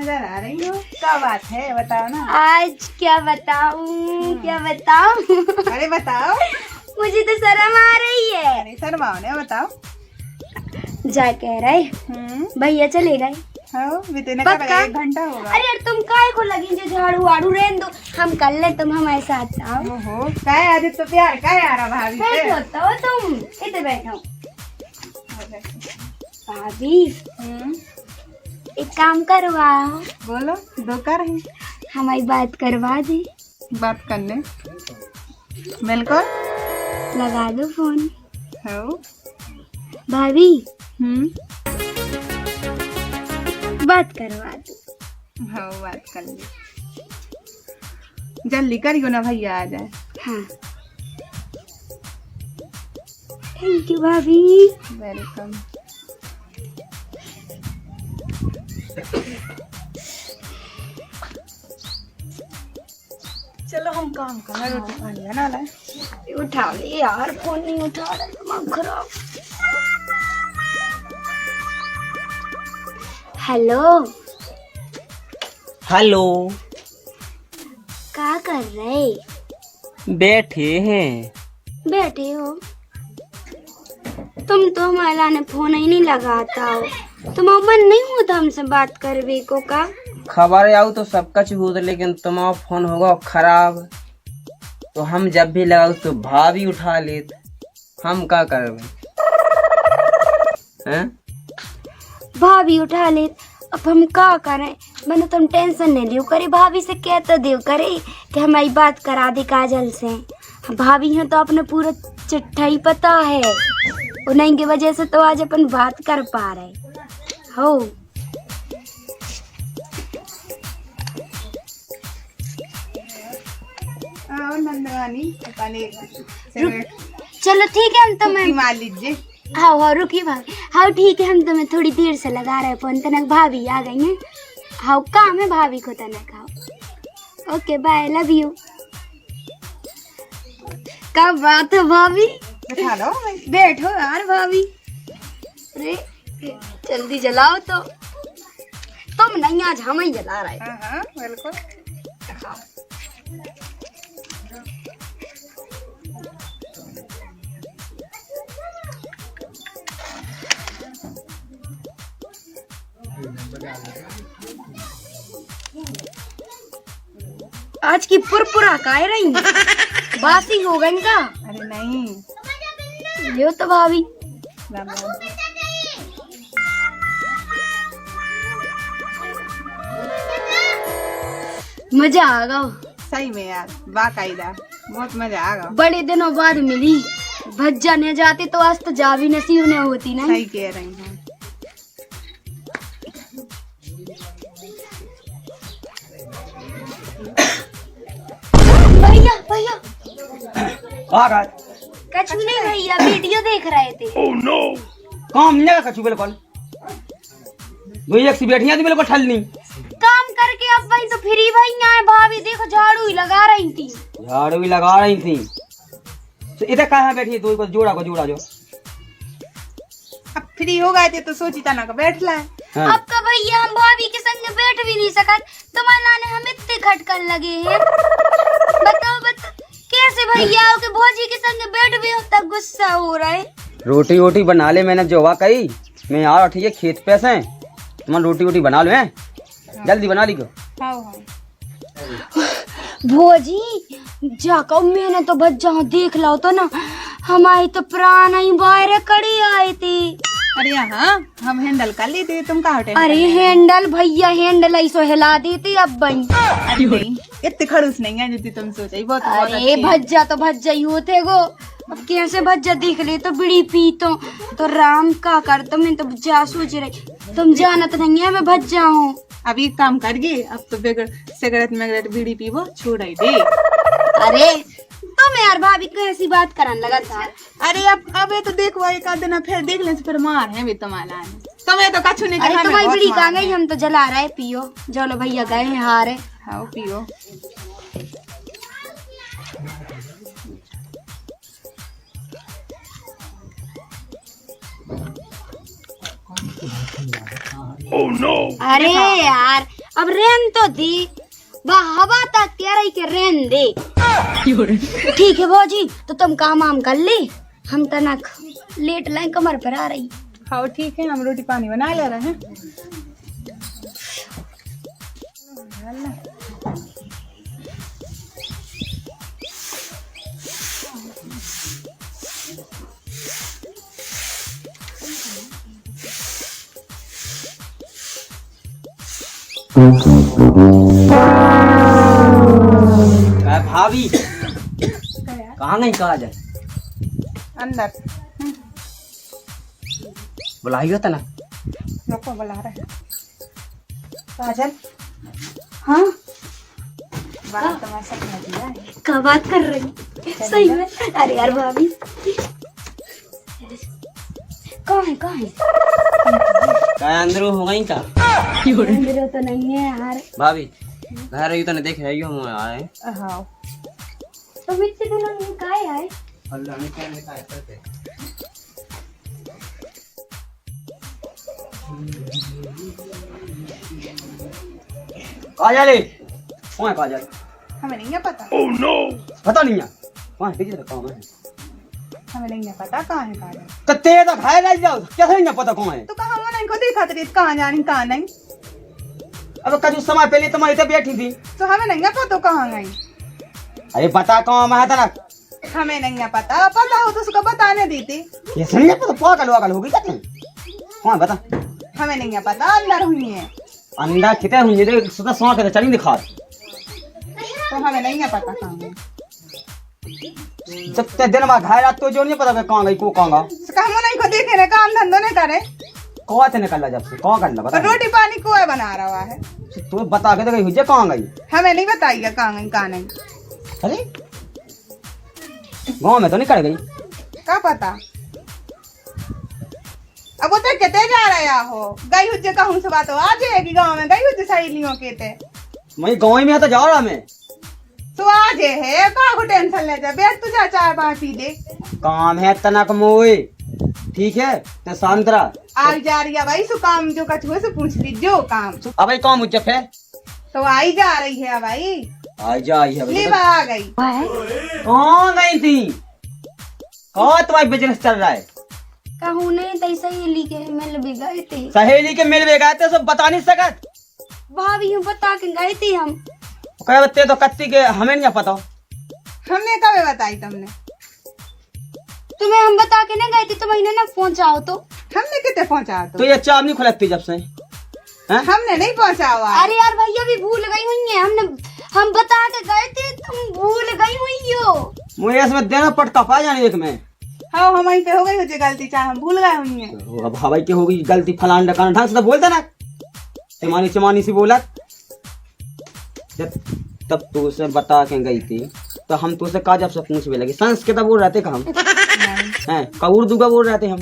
इधर आ रही हो, क्या बात है बताओ ना। आज क्या बताऊं क्या बताऊं अरे बताओ। मुझे तो शर्म आ रही है। अरे शर्माओ ने बताओ। जा कह रहे भैया चले गए। हाँ बीते पक्का? 1 घंटा होगा। अरे यार तुम काय को लगी जो झाड़ू वाड़ू रहने दो, हम कर ले, तुम हमारे साथ आओ। ओहो काय आज तो प्यार काय आ रहा भाभी से। बैठो तो तुम इधर बैठो। भाभी एक काम करवाओ। बोलो दो कर है। हमारी बात करवा दे। बात करने बिल्कुल लगा दो फोन। हो। भाभी बात करवा दो। हो बात कर ली, जल्दी करियो ना भैया आ जाए। हाँ थैंक यू भाभी। वेलकम। चलो हम काम कर रोटी पानी बना लाए। उठा ले यार, फोन नहीं उठा रहा, दिमाग खराब। हेलो हेलो, क्या कर रहे? बैठे हैं। बैठे हो? तुम तो हमारे लाने फोन ही नहीं लगाता हो। तुम्हारा मन नहीं होता हमसे बात करवे को का? खबर आऊ तो सब कुछ हो, लेकिन तुम्हारा फोन होगा खराब तो हम जब भी लगाऊ तो भाभी उठा लेत, हम क्या करबे हैं? भाभी उठा ले, अब हम क्या करें? मैंने तुम टेंशन नहीं लियो करे, भाभी से कह तो दियो करे कि हमारी बात करा दे काजल से। भाभी हैं तो अपने पूरा चिट्ठा ही पता है, उन्हीं की वजह से तो आज अपन बात कर पा रहे हो। आओ नंदवानी चलो ठीक है, हम तुम्हें मार लीजिए। हाँ हाँ रुकी भाभी। हाँ ठीक है, हम तुम्हें थोड़ी देर से लगा रहे फोन, तनक भाभी आ गई हैं। हाँ काम है भाभी को तनक। हाँ ओके बाय, लव यू। क्या बात है भाभी, बैठा लो। बैठो यार भाभी। अरे जल्दी जलाओ तो, तुम नहीं आज हम ही जला रहे। हाँ हाँ बिल्कुल। आज की पुरपुरा काय रही बासी हो गई का? अरे नहीं लियो तो भाभी। राम राम। मजा आ गया सही में यार, बाकायदा बहुत मजा आ गया। बड़े दिनों बाद मिली। भज्जा ने जाते तो आज तो जा भी नसीब ने होती ना। सही कह रही हैं। भैया भैया आ गए कछु नहीं भैया, वीडियो देख रहे थे। काम नहीं कछु बिल्कुल, दो एक सी बैठी बिल्कुल ठलनी। काम करके अब भाई तो फ्री भैया है। भाभी देखो झाड़ू ही लगा रही थी। झाड़ू भी लगा रही थी तो इधर कहाँ बैठी? दो को जोड़ा जो अब फ्री हो गए थे तो सोची तना का बैठ ला। हाँ। अब का भैया हम भाभी के संग बैठ भी नहीं सकत, तुम्हारे लाने हम इतने खटकन लगे हैं। बताओ कैसे भैया हो के भौजी के संग बैठ भी हो तब गुस्सा हो रहा है। रोटी वोटी बना ले, मैंने जो कही मैं यार ठीक है खेत पे से तुम रोटी वोटी बना लो हैं, जल्दी बना ली को। हाँ हाँ भौजी जाकर मैंने तो बच्चा देख लो तो ना, हमारी तो प्राण ही बाहर कड़ी आए थे। अरे हाँ हम हैंडल कर लेते, तुम कहाँ हटे? अरे हैंडल भैया हैंडल ऐसो हिला देती अब बनी। इतने खड़ूस नहीं है जितनी तुम सोचा। बहुत बहुत अरे भज्जा तो भज्जा ही होते गो, अब कैसे भज्जा देख ले तो बीड़ी पी तो राम का कर। तो मैं तो जा सोच रही, तुम जानत नहीं है मैं भज्जा हूँ। अब एक काम कर गए, अब तो बेगर सिगरेट मिगरेट बीड़ी पीवो छोड़ ही दे। अरे तुम यार भाभी कैसी बात करने लगा था। अरे अब ये तो देखो एक आध दिन फिर देख ले फिर मार है भी तुम्हारा। तुम्हें तो कछु नहीं अरे कहा। तुम्हारी बीड़ी कहाँ गई? हम तो जला रहे, पियो। चलो भैया गए हैं हारे। हाँ पियो। अरे यार अब रेन तो दी बा हवा तक कह रही के रेन दे। ठीक है भौजी, तो तुम काम वाम कर ले, हम तनक लेट लाइन कमर पर आ रही। हाँ ठीक है, हम रोटी पानी बना ले रहे हैं। भाभी कहाँ गई काजल? अंदर बुलाइयो तना। रुको, बुला रहे हैं। काजल, हाँ बात तुम्हारा सपना दिया है। क्या बात कर रही? सही में? अरे यार भाभी कहाँ है क्या अंदर हो गई का? अंदर तो नहीं है यार। भाभी घर रही तो नहीं देख रही हम आए। हाँ तो इतने दिनों में काहे आए? अल्लाह ने क्या लिखा है करते। काजल कौन है काजल? हमें नहीं है पता। पता नहीं है कौन है? किधर कौन है? हमें नहीं है पता कहाँ है काजल। तो तेरे तो खाए रह जाओ, कैसे नहीं पता कौन है? तो कहाँ वो नहीं को देखा तेरी, कहाँ जानी कहाँ नहीं। अब कुछ समय पहले तुम्हारी तो बैठी थी। तो हमें नहीं है पता कहाँ गई। अरे बता कौन है तना? हमें नहीं है पता, पता हो तो उसको बताने दी थी। कैसे नहीं पता? पागल होगी क्या तुम? कौन बता? हमें नहीं है पता, अंदर हुई है। अंडा कितने हुई दे सुधा सौ के चली दिखा। तो हमें नहीं है पता कहाँ गई। जब ते दिन में घर रात तो जो नहीं पता कहाँ गई को कहाँ गया। कहाँ वो नहीं को देखे ने, काम धंधो नहीं करे। कौन से निकल जब से कौन करना बता? और रोटी पानी को बना रहा है। तू बता के तो गई हुई कहाँ गई? हमें नहीं बताइए कहाँ गई कहाँ नहीं। अरे गाँव में तो नहीं कर गई। क्या पता, अब वो तो कहते जा रहा हो गई हुज्जे कहूँ से बात हो आ जाएगी। गाँव में गई हुज्जे सहेलियों के थे। मैं गाँव में तो जा रहा मैं। तो आज है का को टेंशन ले जा, बैठ तू जा चाय पानी पी दे। काम है तनक मोए, ठीक है ते शांत रह। आई जा रही है भाई, सु काम जो कछुए से पूछ ली जो काम। अब ये काम उच्चक है तो आई जा रही है भाई, आ जा आई है ले आ गई। कहाँ गई थी? कहाँ तुम्हारा बिजनेस चल रहा है? कहूँ नहीं तो सहेली के मिल भी गए थे। सहेली के मिल गए थे सब बता नहीं सकत। भाभी यूँ बता के गए थे हम। कहे बत्ते तो कत्ती के हमें नहीं पता। हमने कब बताई तुमने? तुम्हें हम बता के ना गए थे, तो महीने ना पहुँचाओ तो। हमने कितने पहुँचा तो ये चाप नहीं खुलती जब से हैं? हमने नहीं पहुँचा हुआ। अरे यार भैया भी भूल गई हुई है, हम बता के गए थे, तुम भूल गई हुई हो। मुझे इसमें देना पटका पा जाने एक में। हाँ हमारी पे हो गई मुझे गलती, चाहे हम भूल गए हुई हैं। अब हवाई की होगी गलती फलान ढकान ढंग से तो बोलता ना, चमानी चमानी से बोला। जब तब तो उसे बता के गई थी तो हम तो उसे का जब से पूछ भी लगे संस्कृत बोल रहे थे का हम हैं का उर्दू का बोल रहे थे हम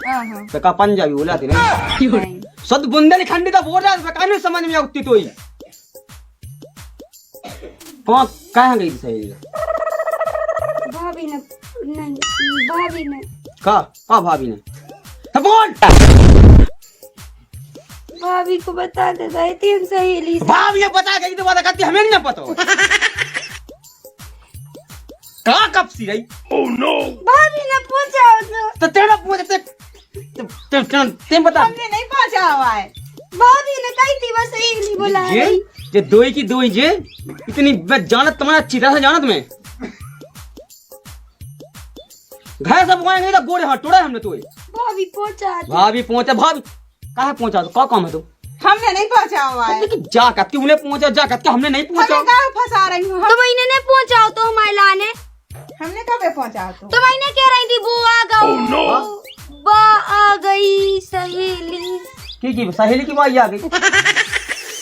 हाँ, तो का पंजाबी बोला थे नहीं। सद बुंदेलखंडी का बोल रहा था कहां समझ में उठती तो ही कौन कहां गई थी सही? भाभी ने नहीं, भाभी ने का भाभी ने तो बोल भाभी को बता के गए थे हम सहेली से। भाभी ने बता गई तो बात करती हमें नहीं पता कहाँ कब सी रही? भाभी ने पूछा तो तेरा पूछते ते बता। हमने नहीं पहुँचा हुआ है। भाभी ने कही थी बस सहेली बोला ये दोई की दोई जे इतनी जानत तुम्हारा अच्छी तरह से जानत में घर सब गए तो गोड़े हाथ टोड़ा हमने तो। भाभी पहुंचा दी। भाभी पहुंचा भाभी कहाँ पहुंचा तो का काम है तो? हमने नहीं पहुँचा हुआ है। लेकिन जाकत के उन्हें पहुंचा जाकत के हमने नहीं पहुंचा। हमें कहाँ फंसा रही हूँ? तो महीने ने पहुंचाओ तो हमारे लाने। हमने कब पहुँचा तो? तो महीने कह रही थी वो आ गई बा आ गई सहेली। की सहेली की बाई आ गई?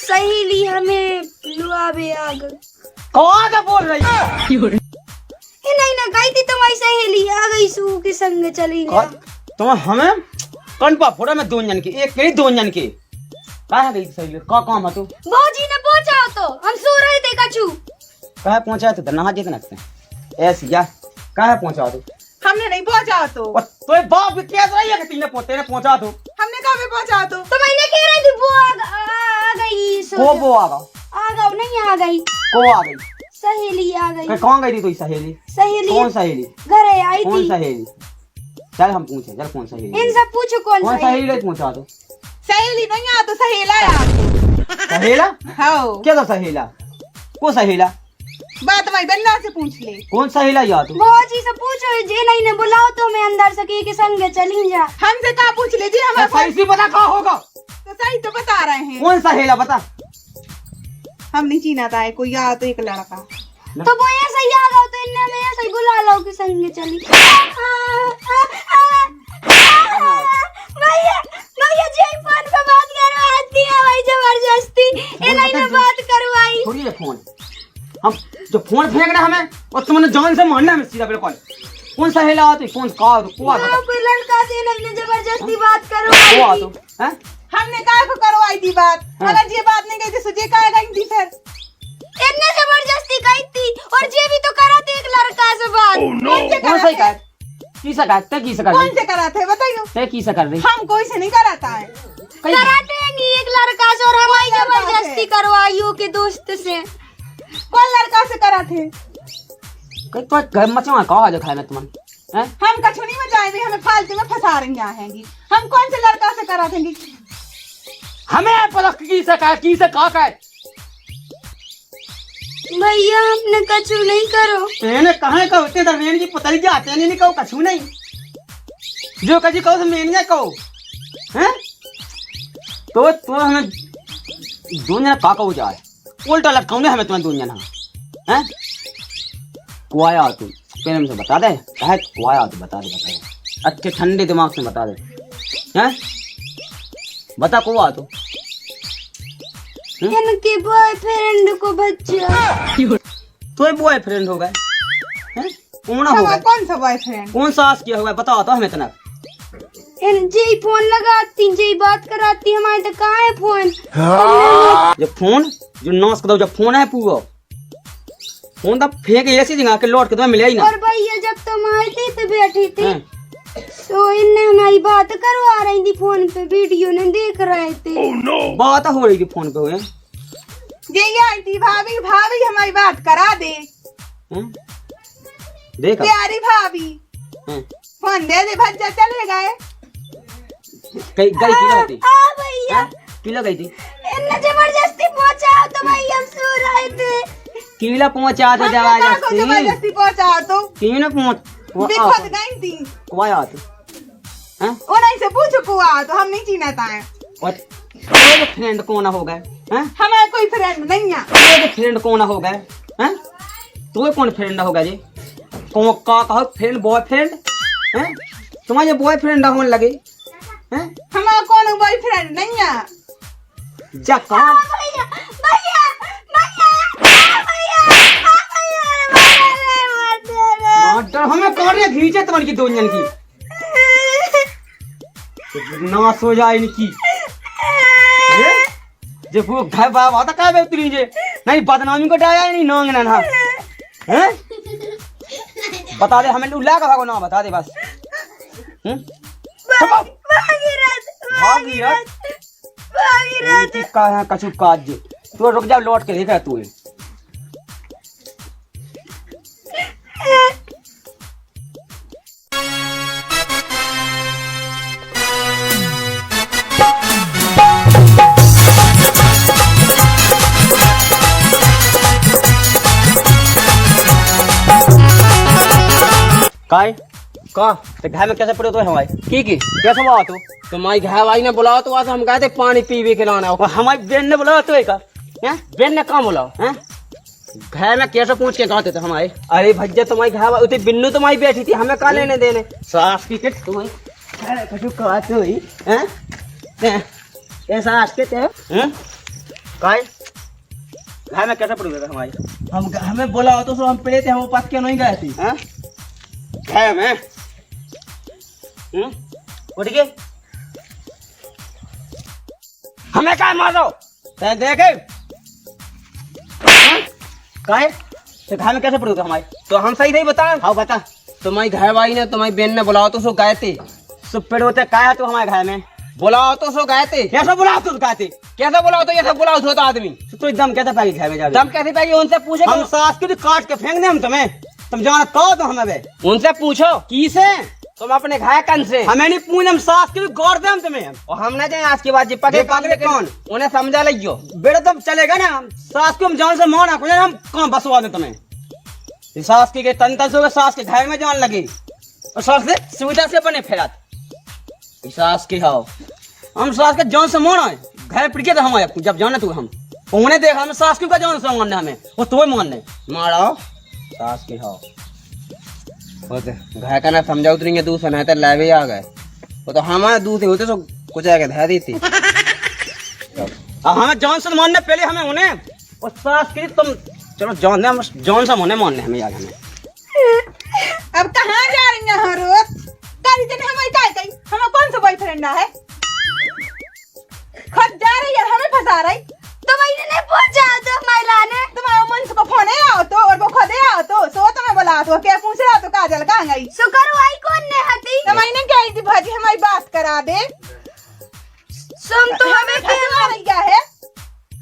सहेली हमें लुआवे आ गई। कौन सा बोल रही? नहीं ना गई थी तुम्हारी सहेली आ गई सू के संग चली गया। तो हमें कनपा फोड़ा में दो जन के एक कहीं दो जन के कहा गई सहेली का काम है तो? भौजी ने पहुंचाओ तो हम सो रहे थे कछु। कहा पहुंचा तो नहा जेते नखते ऐसे या कहा पहुंचा तो? हमने नहीं पहुँचा तो। तो बाप भी कैसे रही है कि तीन पोते ने पहुंचा तो? हमने कब पहुँचा तो? तो मैंने कह रही थी वो आ गई को वो आ गई? आ गई नहीं आ गई, को आ गई? सहेली आ गई। कौन गई थी तुझी सहेली? सहेली कौन सहेली? घरे आई कौन थी। सहेली? चल हम पूछे, चल कौन सहेली? इनसे पूछो कौन कौन सहेली। सहेली पूछा तो? सहेली नहीं आ तो सहेला आ। सहेला? हाँ क्या था सहेला? को सहेला? बात भाई बंदा से पूछ ले। कौन सहेला या तू? भौजी से पूछो, जे नहीं ने बुलाओ तो मैं अंदर सके के संग चली जा। हमसे कहा पूछ ले जी, हमें सही से बता कहाँ होगा? तो सही तो बता रहे हैं। कौन सहेला बता? हम नहीं चीना था कोई आ तो एक लड़का। तो वो ऐसे ही आ गया तो इन्हें मैं ऐसे ही बुला लो के संग चली। भैया भैया जी फोन पे बात करवाती है भाई जबरदस्ती, इन्हीं ने बात करवाई। थोड़ी है फोन, हम जो फोन फेंक रहे हमें और तुमने जान से मारना है सीधा बिल्कुल। कौन सहेला आती? कौन का को आ हाँ, कोई लड़का से इन्हीं ने जबरदस्ती बात को आ करवाई। तो हैं? हमने कहा को करवाई थी बात, हाँ। अगर ये बात नहीं गई तो सुझे कहा गई थी फिर। इतने जबरदस्ती कही थी और जे भी तो करा थे एक लड़का से बात। कौन सही कहा? की सका ते की सका कौन से करा थे बताइयो? ते की सका रही? हम कोई से नहीं कराता है। कराते हैं एक लड़का से और हमारी जबरदस्ती करवाइयो के दोस्त से। कौन लड़का से करा थे? कई तो घर मचवा कहा जो खाना तुम हैं? हम कछुनी में जाएंगे, हमें फालतू में फंसा रही हैं। हम कौन से लड़का से करा थे? हमें पलक की सका का भैया हमने कछु नहीं करो। मैंने कहा का होते दरमियान की पतली जाते नहीं कहो कछु नहीं, जो कजी कहो तो मैंने कहो हैं? तो हमें दुनिया का कहो जाए उल्टा लटकाऊंगे हमें तुम्हें दुनिया हैं? कुआया तू पहले मुझे बता दे, कहे कुआया तू बता दे अच्छे ठंडे दिमाग से बता दे हैं? बता को आ तू इनके बॉयफ्रेंड को बच्चा। तो बॉयफ्रेंड हो गए हैं? कौन हो गए? कौन सा बॉयफ्रेंड? कौन सास किया होगा बताओ तो हमें इतना। इन जे फोन लगाती जे बात कराती हमारे तो कहाँ है फोन। जब फोन जो नॉस कर जब फोन है पूरा फोन तब फेंक ऐसी जगह के लौट के तुम्हें मिले ही ना। और भैया जब तुम आई थी तो बैठी थी हैं? तो इनने हमारी बात करवा रही थी फोन पे, वीडियो ने देख रहे थे। बात हो रही थी फोन पे हुए ये आई थी भाभी, भाभी हमारी बात करा दे। हैं? देखा प्यारी भाभी हैं? फोन दे दे, भज्जा चले गए। गई किला थी हाँ भैया किला गई थी इनने जबरदस्ती पहुंचा तो भैया हम सो रहे थे। किला पहुंचा तो जबरदस्ती जबरदस्ती पहुंचा तो किला पहुंच दिखत गई थी। कुआया तू हैं? उन्हीं से पूछो कुआ, तो हम नहीं चीनता है। और तेरे फ्रेंड कौन हो गए हैं? हमारा कोई फ्रेंड नहीं है। तेरे फ्रेंड कौन हो गए हैं? तू कौन फ्रेंड हो गया जी? कौन का कहो फ्रेंड बॉयफ्रेंड हैं? तुम्हारे बॉयफ्रेंड होने लगे हैं? हमारा कौन बॉयफ्रेंड नहीं है। जा कहाँ भैया भैया भैया डर हमें कौन खींचे तुम्हारी की दोनों की नाश हो जाए इनकी जब वो घर बाप आता क्या बे उतरी जे नहीं बदनामी को डाया नहीं नोंग ना हैं? बता दे हमें उल्ला का भागो ना बता दे बस। भागीरथ का है कछु काज जे तू रुक जा लौट के देखा तू काय का ते घर में कैसे पड़े तो हमारे की कैसे हुआ तो माई घर वाली ने बुलाओ तो हम गए थे पानी पीवे के लाना। और हमारी बहन ने बुलाया तो का हैं? बेन ने कहाँ बुलाओ हैं? घर में कैसे पूछ के गाते थे हमारे। अरे भज्जा तुम्हारी घर उतनी बिन्नू तुम्हारी बैठी थी हमें का लेने देने सास की किट तुम्हारी कछु कहते हुई हैं? ऐसा आज के थे काय घर में कैसे पड़े थे हमारी हम हमें बुलाओ तो हम पड़े थे, हम पास क्यों नहीं गए थे। हैं? घर में उठ गए हमें काय मारो देखे काय तो घर में कैसे पड़े थे हमारे तो हम सही नहीं बता। हाँ बता। तुम्हारी घर वाली ने तुम्हारी बहन ने बुलाओ तो गए थे। सब पेड़ होते क्या है तो हमारे घर में बुलाओ तो गए थे। कैसे बुला तो कहते कैसे बुलाओ तो ये सब बुलाओ होता आदमी तो एकदम कहता पाएगी घर में जाके दम कैसे पाएगी उनसे पूछो हम सास की तो काट के फेंक दे हम तुम्हें तुम जाना कहो तो हमें बे उनसे पूछो किसे तुम अपने घाय कन से हमें नहीं पूछ हम सास की भी गौर दे हम तुम्हें और हम ना जाए आज की बात जी पके ये पकड़े कौन? उन्हें समझा लियो बेटा तुम चलेगा ना हम सास को हम जान से माना कुछ हम कौन बसवा दे तुम्हें ये सास की के तंत्र से सास के घर में जान लगी और सास से सुविधा से बने फेरात ये सास की हो हम सास के जान से माना है घर पिट तो हम आए जब जाने तू हम उन्हें देखा हम सास की का जान से मानने हमें वो तो मानने मारो सास की हो घर का ना समझाओ तुझे दूसरा नहीं तो लावे आ गए वो तो हमारे दूसरे होते तो कुछ आगे धै दी थी हमें जान से मानने पहले हमें उन्हें और सास की तुम चलो जान दे हम जान से मानने मानने हमें याद हमें अब कहाँ जा रही हैं हर रोज कल दिन हमें क्या कही हमें कौन सा बॉयफ्रेंड है खुद जा रही है हमें फंसा रही तो मैंने नहीं पूछा तो महिला ने तुम्हारे मन को फोन आओ तो और वो खुद आओ तो सो तुम्हें बोला तो क्या पूछ रहा तो काजल कहाँ गई शुक्र आई कौन ने हती तो मैंने क्या थी भाजी हमारी बात करा दे सुन तो हमें कहना क्या है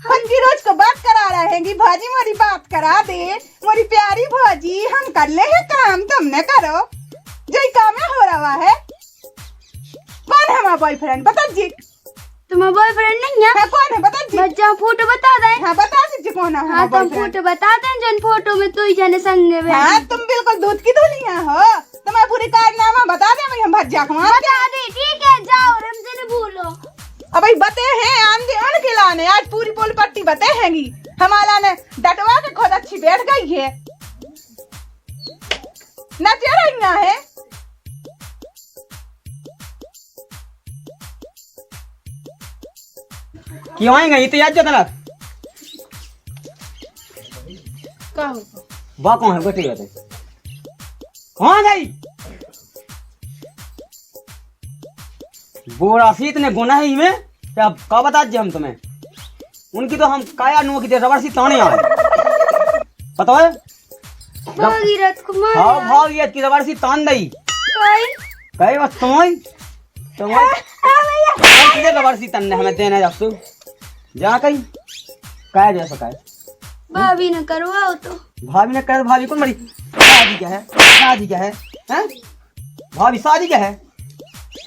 हम की रोज को बात करा रहे हैं कि भाजी मेरी बात करा दे मेरी प्यारी भाजी हम कर ले है काम तुमने करो जो ही काम है हो रहा है कौन है हमारा बॉयफ्रेंड बता जी तुम्हारा बॉयफ्रेंड नहीं है हाँ, कौन है बता जी बच्चा फोटो बता दे हाँ बता दीजिए कौन है हाँ हमारा तुम boyfriend? फोटो बता दे जन फोटो में तू ही जने संग में हाँ तुम बिल्कुल दूध की धुलिया हो तुम्हारा पूरी कारनामा बता दे मैं हम भज्जा खवा बता दे ठीक है जाओ हमसे नहीं भूलो अब भाई बते हैं आंधे अन खिलाने आज पूरी पोल पट्टी बते हैंगी हमारा ने डटवा के खुद अच्छी बैठ गई है नचे रही है क्यों आएंगे ये तो याद जो तना वाह कौन है बैठी रहते कहाँ गई बोराफी इतने गुना है इनमें क्या का बता दे हम तुम्हें उनकी तो हम काया नुआ की रबर सी ताने आए पता है भागीरथ कुमार हाँ भागीरथ की रबर सी तान दई कहे बस तुम्हें रबर सी तान हमें देने जा तू जा कहीं काय जैसा काय भाभी ने करवाओ तो भाभी ने कर भाभी कौन मरी शादी क्या है शादी क्या है हैं भाभी शादी क्या है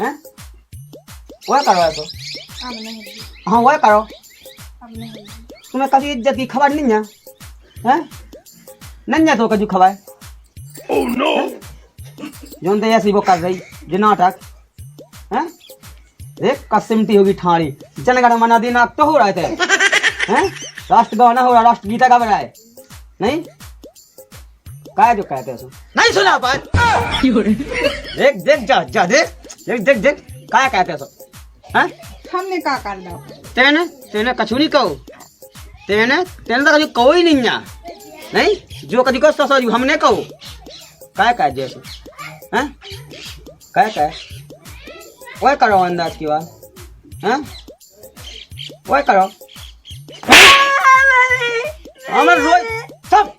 हैं वो करो तो हाँ वो करो तुम्हें कभी इज्जत की खबर नहीं है हैं नहीं है तो कभी खबर ओह नो जोन दे ऐसी वो कर रही जो नाटक हैं एक कसिमटी होगी ठाणी जनगण मना देना तो हो रहे थे हैं राष्ट्रगान हो रहा राष्ट्रगीता गा रहा है नहीं काय जो कहते हैं नहीं सुना बात देख देख जा जा देख देख देख देख काय कहते हैं हैं हमने क्या कर दो तेने तेने कछु नहीं कहो तेने तेने तो कभी कहो ही नहीं है नहीं जो कभी को ससुर हमने कहो काय काय जैसे हैं काय काय वो करो अंदाज की बात हैं वो करो हमारे रोज सब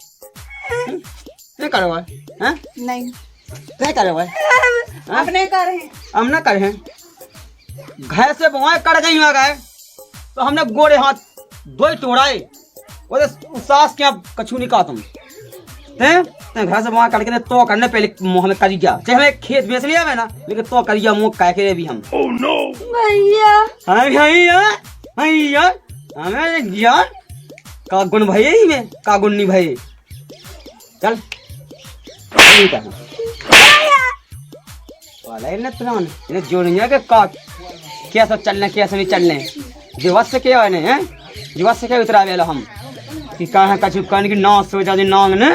नहीं करो भाई हैं नहीं नहीं करो भाई अपने कर हैं हम ना करे हैं घर से बुआएं कट गई हुआ गए तो हमने गोड़े हाथ दो ही तोड़ाए वो सास क्या कछू नहीं कहा तुम हैं घर से बुआएं कट के तो करने पहले मुँह में करी गया चाहे हमें खेत बेच लिया है ना लेकिन तो करिया मुँह कह के भी हम ओह नो भैया भैया हमें यार का गुण भैया ही में का गुण नहीं भैया चल इन्हें जोड़िया के का क्या सब चलने क्या सब नहीं चलने जीवत से क्या है जीवत से क्या उतरा वेला हम कि कहाँ कछु कान की नाव सो जा नांग ने